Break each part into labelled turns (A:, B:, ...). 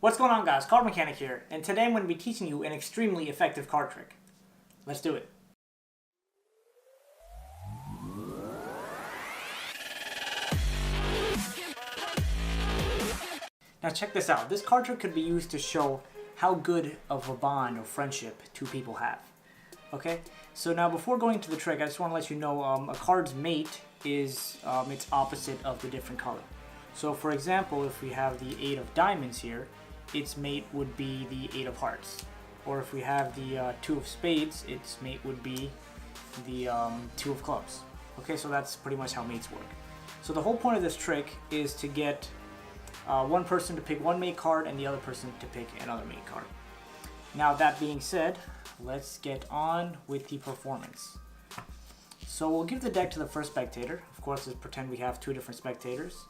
A: What's going on, guys? CardMechanic here, and today I'm going to be teaching you an extremely effective card trick. Let's do it. Now check this out. This card trick could be used to show how good of a bond or friendship two people have. Okay? So now before going to the trick, I just want to let you know a card's mate is its opposite of the different color. So for example, if we have the 8 of diamonds here, its mate would be the 8 of hearts. Or if we have the 2 of spades, its mate would be the 2 of clubs. Okay, so that's pretty much how mates work. So the whole point of this trick is to get one person to pick one mate card and the other person to pick another mate card. Now that being said, let's get on with the performance. So we'll give the deck to the first spectator. Of course, let's pretend we have 2 different spectators.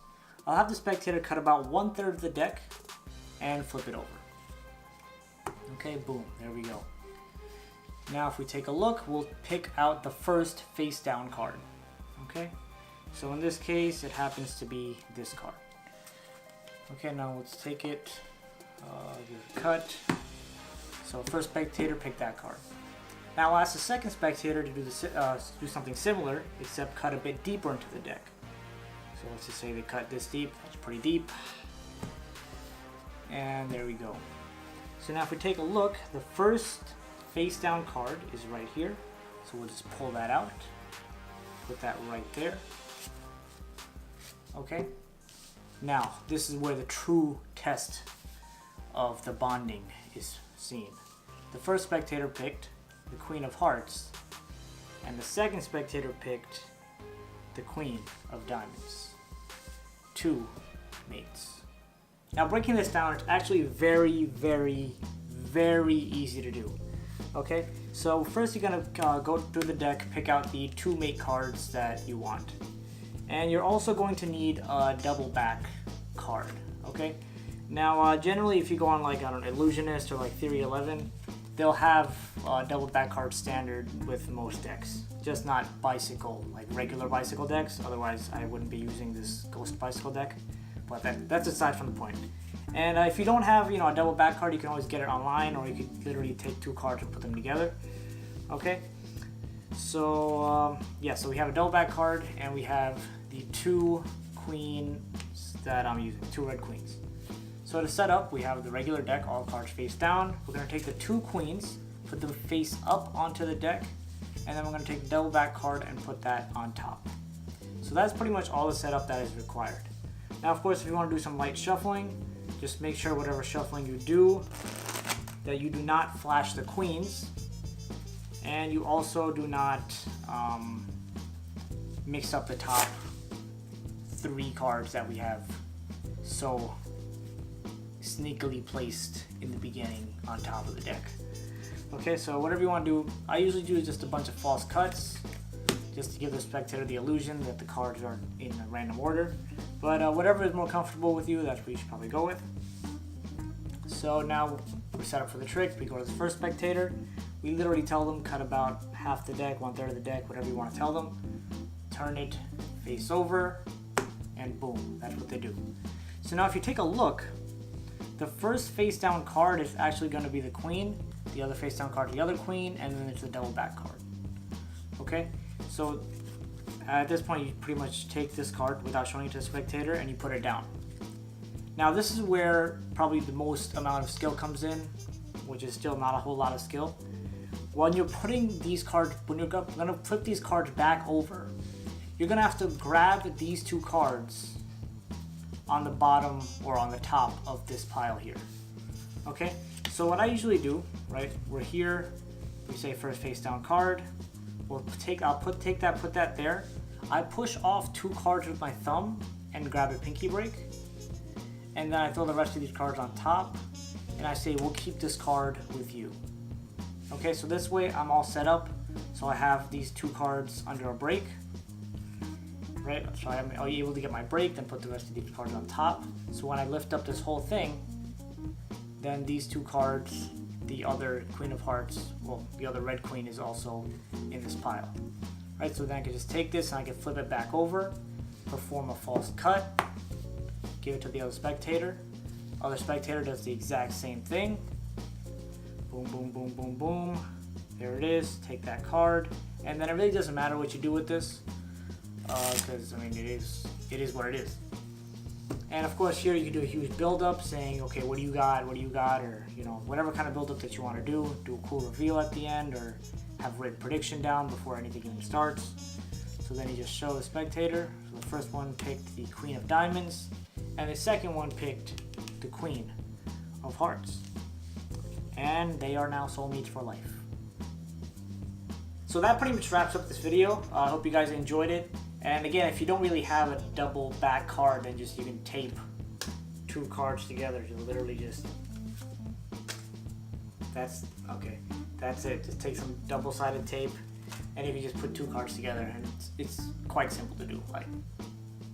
A: I'll have the spectator cut about 1/3 of the deck and flip it over. Okay, boom, there we go. Now if we take a look, we'll pick out the first face down card. Okay, so in this case, it happens to be this card. Okay, now let's take it, give it a cut. So first spectator, pick that card. Now I'll ask the second spectator to do something similar, except cut a bit deeper into the deck. So let's just say they cut this deep. That's pretty deep. And there we go. So now if we take a look, the first face down card is right here. So we'll just pull that out. Put that right there. Okay. Now this is where the true test of the bonding is seen. The first spectator picked the Queen of Hearts, and the second spectator picked the Queen of Diamonds. 2 mates. Now breaking this down, it's actually very easy to do. Okay, so first you're gonna go through the deck, pick out the 2 mate cards that you want, and you're also going to need a double back card. Okay, now generally if you go on like, I don't know, Illusionist or like Theory 11, they'll have double back cards standard with most decks, just not bicycle, like regular bicycle decks. Otherwise I wouldn't be using this Ghost Bicycle deck, but that's aside from the point. And if you don't have, a double back card, you can always get it online, or you could literally take 2 cards and put them together. Okay, so yeah, so we have a double back card, and we have the 2 queens that I'm using, 2 red queens. So to set up, we have the regular deck, all cards face down. We're going to take the 2 queens, put them face up onto the deck, and then we're going to take the double back card and put that on top. So that's pretty much all the setup that is required. Now of course, if you want to do some light shuffling, just make sure whatever shuffling you do, that you do not flash the queens, and you also do not mix up the top 3 cards that we have so sneakily placed in the beginning on top of the deck. Okay, so whatever you want to do, I usually do just a bunch of false cuts, just to give the spectator the illusion that the cards are in a random order. But whatever is more comfortable with you, that's what you should probably go with. So now we're set up for the trick. We go to the first spectator. We literally tell them cut about half the deck, 1/3 of the deck, whatever you want to tell them. Turn it face over, and boom, that's what they do. So now if you take a look, the first face down card is actually going to be the queen, the other face down card is the other queen, and then it's the double back card. Okay, so at this point you pretty much take this card without showing it to the spectator and you put it down. Now this is where probably the most amount of skill comes in, which is still not a whole lot of skill. When you're putting these cards, when you're going to flip these cards back over, you're going to have to grab these 2 cards on the bottom or on the top of this pile here. Okay, so what I usually do, right, we're here, we say first face down card, I'll take that, put that there. I push off 2 cards with my thumb and grab a pinky break, and then I throw the rest of these cards on top, and I say we'll keep this card with you. Okay, so this way I'm all set up, so I have these 2 cards under a break. Right, so I'm able to get my break, then put the rest of these cards on top. So when I lift up this whole thing, then these 2 cards, the other Queen of Hearts, well, the other red queen is also in this pile. Right, so then I can just take this and I can flip it back over, perform a false cut, give it to the other spectator, Other spectator does the exact same thing. Boom, boom, boom, boom, boom. There it is. Take that card. And then it really doesn't matter what you do with this, because I mean it is what it is. And of course here you can do a huge build-up saying, okay, what do you got, or you know, whatever kind of build-up that you want to do a cool reveal at the end, or have written prediction down before anything even starts. So then you just show the spectator. So the first one picked the Queen of Diamonds, and the second one picked the Queen of Hearts. And they are now soulmates for life. So that pretty much wraps up this video. I hope you guys enjoyed it. And again, if you don't really have a double back card, then just you can tape 2 cards together. You literally just, that's it. Just take some double-sided tape, and you can just put 2 cards together, and it's quite simple to do, like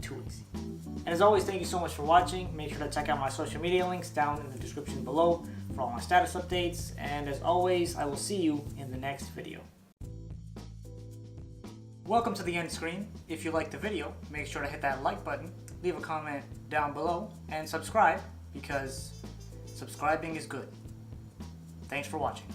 A: too easy. And as always, thank you so much for watching. Make sure to check out my social media links down in the description below for all my status updates. And as always, I will see you in the next video. Welcome to the end screen. If you liked the video, make sure to hit that like button, leave a comment down below, and subscribe, because subscribing is good. Thanks for watching.